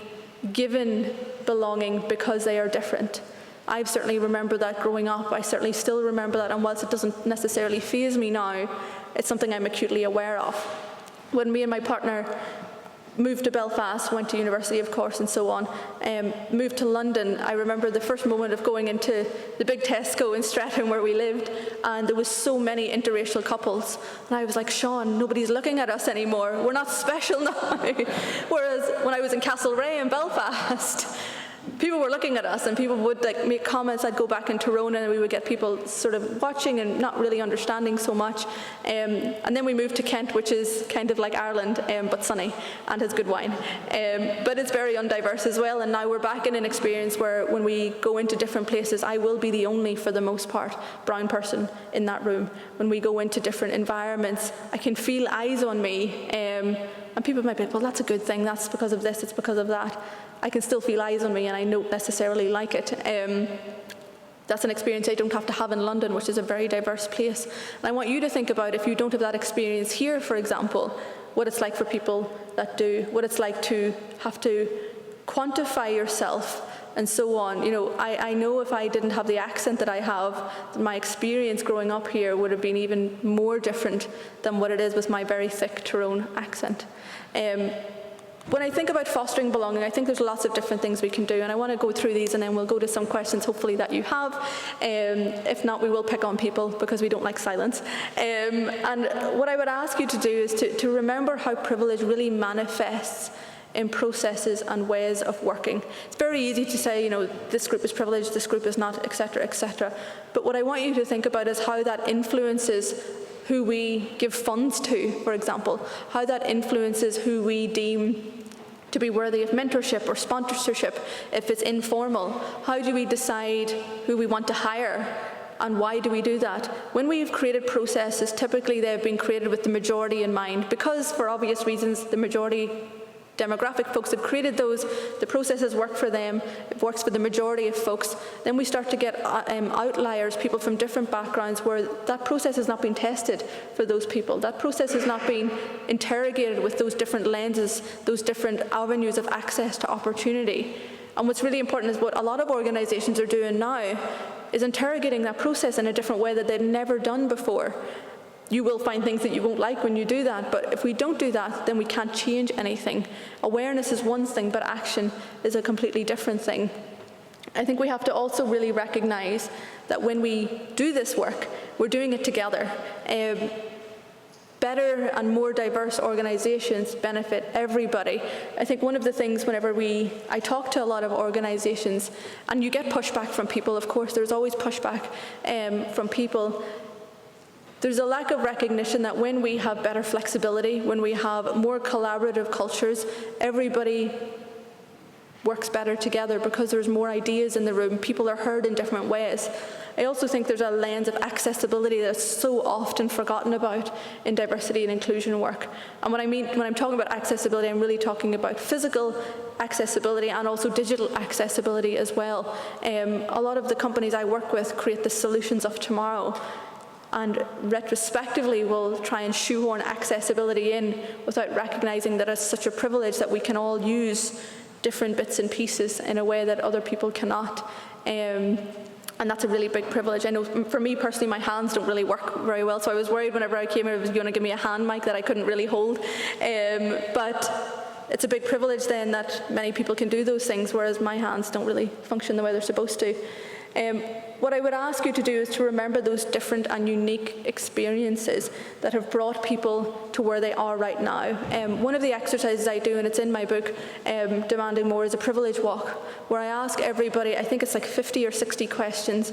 given belonging because they are different. I've certainly remembered that growing up. I certainly still remember that, and whilst it doesn't necessarily faze me now, it's something I'm acutely aware of. When me and my partner moved to Belfast, went to university, of course, and so on, moved to London, I remember the first moment of going into the big Tesco in Streatham where we lived, and there was so many interracial couples, and I was like, Sean, nobody's looking at us anymore. We're not special now. Whereas when I was in Castlereagh in Belfast, people were looking at us, and people would make comments. I'd go back in Tyrone and we would get people sort of watching and not really understanding so much. And then we moved to Kent, which is kind of like Ireland, but sunny and has good wine. But it's very undiverse as well. And now we're back in an experience where when we go into different places, I will be the only, for the most part, brown person in that room. When we go into different environments, I can feel eyes on me. And people might be like, well, that's a good thing. That's because of this. It's because of that. I can still feel eyes on me, and I don't necessarily like it. That's an experience I don't have to have in London, which is a very diverse place. And I want you to think about, if you don't have that experience here, for example, what it's like for people that do, what it's like to have to quantify yourself and so on. You know, I know if I didn't have the accent that I have, my experience growing up here would have been even more different than what it is with my very thick Tyrone accent. When I think about fostering belonging, I think there's lots of different things we can do, and I want to go through these, and then we'll go to some questions, hopefully, that you have. If not, we will pick on people because we don't like silence. And what I would ask you to do is to remember how privilege really manifests in processes and ways of working. It's very easy to say, you know, this group is privileged, this group is not, etc., etc. But what I want you to think about is how that influences who we give funds to, for example, how that influences who we deem to be worthy of mentorship or sponsorship if it's informal. How do we decide who we want to hire, and why do we do that? When we've created processes, typically they've been created with the majority in mind, because for obvious reasons the majority demographic folks have created those, the processes work for them, it works for the majority of folks. Then we start to get outliers, people from different backgrounds, where that process has not been tested for those people. That process has not been interrogated with those different lenses, those different avenues of access to opportunity. And what's really important is what a lot of organisations are doing now is interrogating that process in a different way that they've never done before. You will find things that you won't like when you do that, but if we don't do that, then we can't change anything. Awareness is one thing, but action is a completely different thing. I think we have to also really recognise that when we do this work, we're doing it together. Better and more diverse organisations benefit everybody. I think one of the things whenever I talk to a lot of organisations, and you get pushback from people, of course, there's always pushback from people. There's a lack of recognition that when we have better flexibility, when we have more collaborative cultures, everybody works better together because there's more ideas in the room. People are heard in different ways. I also think there's a lens of accessibility that's so often forgotten about in diversity and inclusion work. And what I mean when I'm talking about accessibility, I'm really talking about physical accessibility and also digital accessibility as well. A lot of the companies I work with create the solutions of tomorrow, and retrospectively will try and shoehorn accessibility in without recognising that it's such a privilege that we can all use different bits and pieces in a way that other people cannot. And that's a really big privilege. I know for me personally, my hands don't really work very well, so I was worried whenever I came here it was going to give me a hand mic that I couldn't really hold. But it's a big privilege then that many people can do those things, whereas my hands don't really function the way they're supposed to. What I would ask you to do is to remember those different and unique experiences that have brought people to where they are right now. One of the exercises I do, and it's in my book, Demanding More, is a privilege walk, where I ask everybody, I think it's like 50 or 60 questions,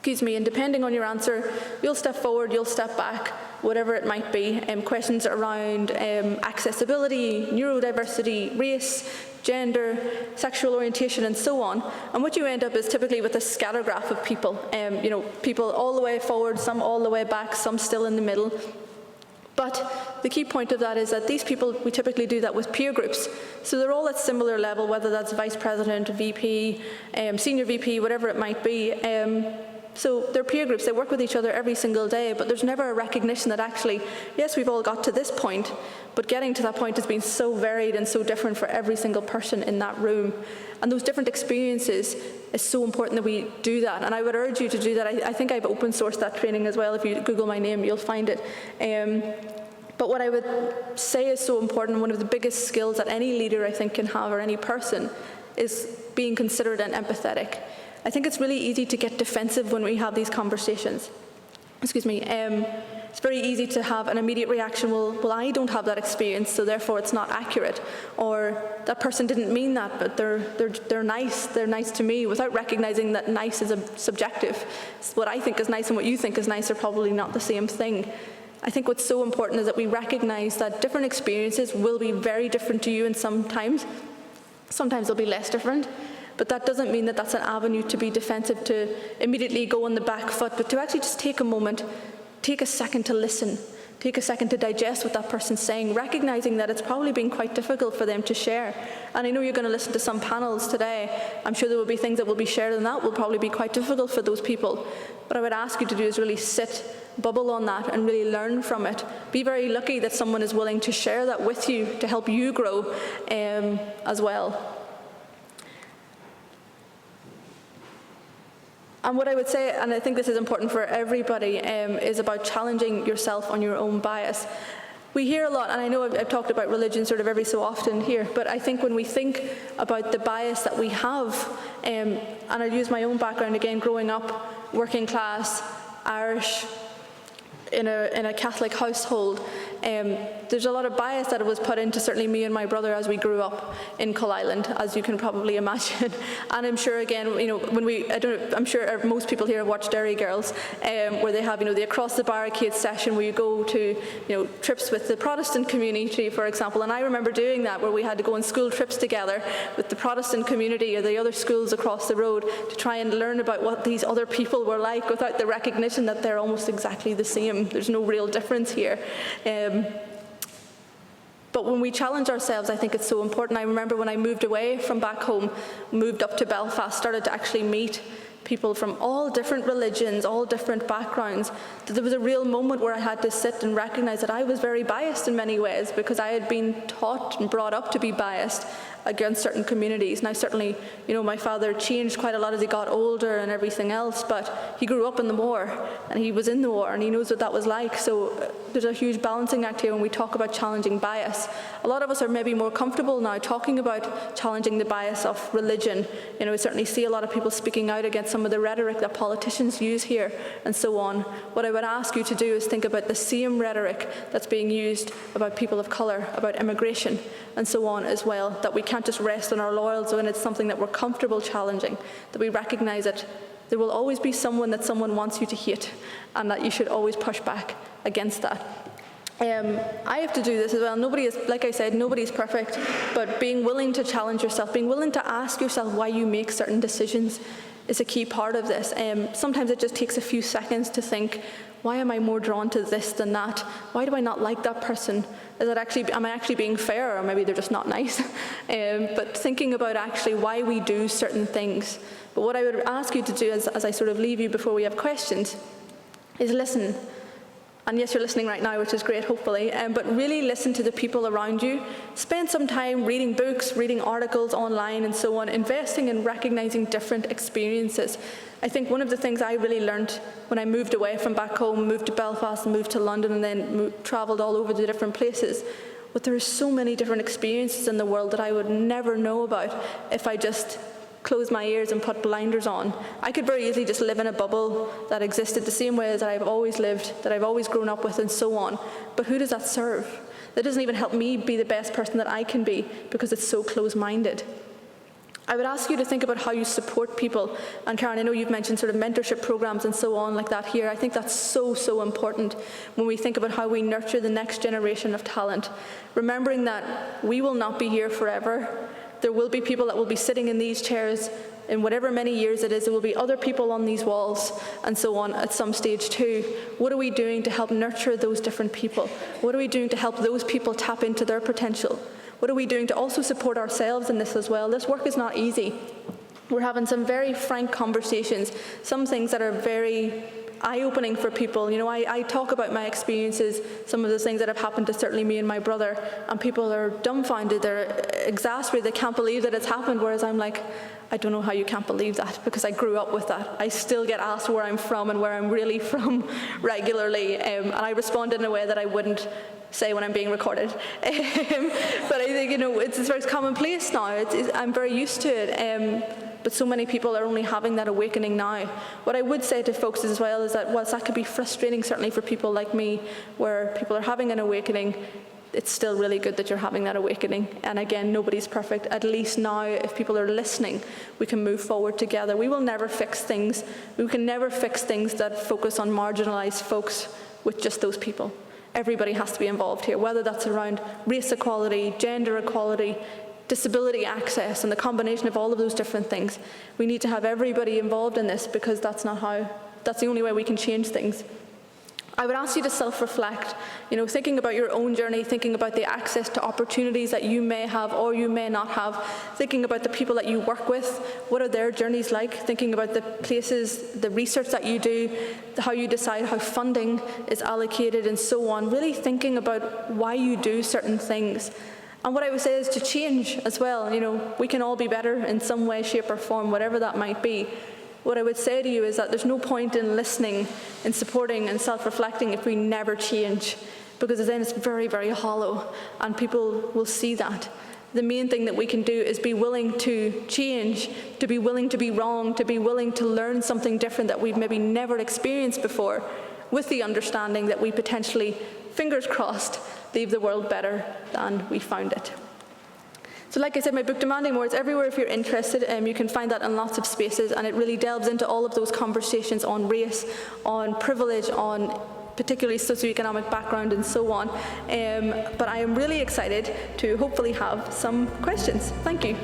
and depending on your answer, you'll step forward, you'll step back, whatever it might be. Questions around accessibility, neurodiversity, race, gender, sexual orientation, and so on. And what you end up is typically with a scattergraph of people. People all the way forward, some all the way back, some still in the middle. But the key point of that is that these people, we typically do that with peer groups. So they're all at similar level, whether that's vice president, VP, senior VP, whatever it might be. So they're peer groups, they work with each other every single day, but there's never a recognition that actually, yes, we've all got to this point, but getting to that point has been so varied and so different for every single person in that room. And those different experiences, it's so important that we do that. And I would urge you to do that. I think I've open sourced that training as well. If you Google my name, you'll find it. But what I would say is so important, one of the biggest skills that any leader, I think, can have, or any person, is being considerate and empathetic. I think it's really easy to get defensive when we have these conversations. It's very easy to have an immediate reaction, well, I don't have that experience, so therefore it's not accurate. Or that person didn't mean that, but they're nice to me, without recognizing that nice is subjective. What I think is nice and what you think is nice are probably not the same thing. I think what's so important is that we recognize that different experiences will be very different to you, and sometimes they'll be less different. But that doesn't mean that that's an avenue to be defensive, to immediately go on the back foot, but to actually just take a moment, take a second to listen, take a second to digest what that person's saying, recognizing that it's probably been quite difficult for them to share. And I know you're going to listen to some panels today. I'm sure there will be things that will be shared, and that will probably be quite difficult for those people. What I would ask you to do is really sit, bubble on that, and really learn from it. Be very lucky that someone is willing to share that with you to help you grow as well. And what I would say, and I think this is important for everybody, is about challenging yourself on your own bias. We hear a lot, and I know I've talked about religion sort of every so often here, but I think when we think about the bias that we have, and I'll use my own background again, growing up, working class, Irish, in a Catholic household, there's a lot of bias that was put into certainly me and my brother as we grew up in Cull Island, as you can probably imagine. And I'm sure again, I'm sure most people here have watched Derry Girls, where they have, the Across the Barricades session where you go to, trips with the Protestant community, for example. And I remember doing that, where we had to go on school trips together with the Protestant community or the other schools across the road to try and learn about what these other people were like, without the recognition that they're almost exactly the same. There's no real difference here. But when we challenge ourselves, I think it's so important. I remember when I moved away from back home, moved up to Belfast, started to actually meet people from all different religions, all different backgrounds, that there was a real moment where I had to sit and recognize that I was very biased in many ways, because I had been taught and brought up to be biased against certain communities. Now certainly, my father changed quite a lot as he got older and everything else, but he grew up in the war, and he was in the war, and he knows what that was like. So there's a huge balancing act here when we talk about challenging bias. A lot of us are maybe more comfortable now talking about challenging the bias of religion. We certainly see a lot of people speaking out against some of the rhetoric that politicians use here, and so on. What I would ask you to do is think about the same rhetoric that's being used about people of colour, about immigration, and so on as well, that we can't just rest on our laurels when it's something that we're comfortable challenging, that we recognise that there will always be someone that someone wants you to hate, and that you should always push back against that. I have to do this as well. Nobody is, like I said, nobody's perfect, but being willing to challenge yourself, being willing to ask yourself why you make certain decisions is a key part of this. Sometimes it just takes a few seconds to think, why am I more drawn to this than that? Why do I not like that person? Am I actually being fair, or maybe they're just not nice? But thinking about actually why we do certain things. But what I would ask you to do as I sort of leave you before we have questions is listen. And yes, you're listening right now, which is great, hopefully, but really listen to the people around you. Spend some time reading books, reading articles online and so on, investing in recognizing different experiences. I think one of the things I really learned when I moved away from back home, moved to Belfast and moved to London, and then travelled all over the different places, but there are so many different experiences in the world that I would never know about if I just close my ears and put blinders on. I could very easily just live in a bubble that existed the same way as I've always lived, that I've always grown up with, and so on. But who does that serve? That doesn't even help me be the best person that I can be, because it's so close-minded. I would ask you to think about how you support people. And Karen, I know you've mentioned sort of mentorship programs and so on like that here. I think that's so, so important when we think about how we nurture the next generation of talent. Remembering that we will not be here forever. There will be people that will be sitting in these chairs in whatever many years it is. There will be other people on these walls and so on at some stage too. What are we doing to help nurture those different people? What are we doing to help those people tap into their potential? What are we doing to also support ourselves in this as well? This work is not easy. We're having some very frank conversations, some things that are very eye-opening for people. You know, I talk about my experiences, some of the things that have happened to certainly me and my brother, and people are dumbfounded, they're exasperated, they can't believe that it's happened, whereas I'm like, I don't know how you can't believe that, because I grew up with that. I still get asked where I'm from and where I'm really from regularly, and I respond in a way that I wouldn't say when I'm being recorded. But I think, you know, it's very commonplace now. I'm very used to it. But so many people are only having that awakening now. What I would say to folks as well is that whilst that could be frustrating, certainly for people like me, where people are having an awakening, it's still really good that you're having that awakening. And again, nobody's perfect. At least now, if people are listening, we can move forward together. We will never fix things. We can never fix things that focus on marginalised folks with just those people. Everybody has to be involved here, whether that's around race equality, gender equality, disability access, and the combination of all of those different things. We need to have everybody involved in this, because that's the only way we can change things. I would ask you to self-reflect, you know, thinking about your own journey, thinking about the access to opportunities that you may have or you may not have, thinking about the people that you work with, what are their journeys like, thinking about the places, the research that you do, how you decide how funding is allocated and so on, really thinking about why you do certain things. And what I would say is to change as well. You know, we can all be better in some way, shape or form, whatever that might be. What I would say to you is that there's no point in listening and supporting and self-reflecting if we never change, because then it's very, very hollow, and people will see that. The main thing that we can do is be willing to change, to be willing to be wrong, to be willing to learn something different that we've maybe never experienced before, with the understanding that we potentially, fingers crossed, leave the world better than we found it. So like I said, my book, Demanding More, is everywhere if you're interested. You can find that in lots of spaces, and it really delves into all of those conversations on race, on privilege, on particularly socioeconomic background and so on. But I am really excited to hopefully have some questions. Thank you.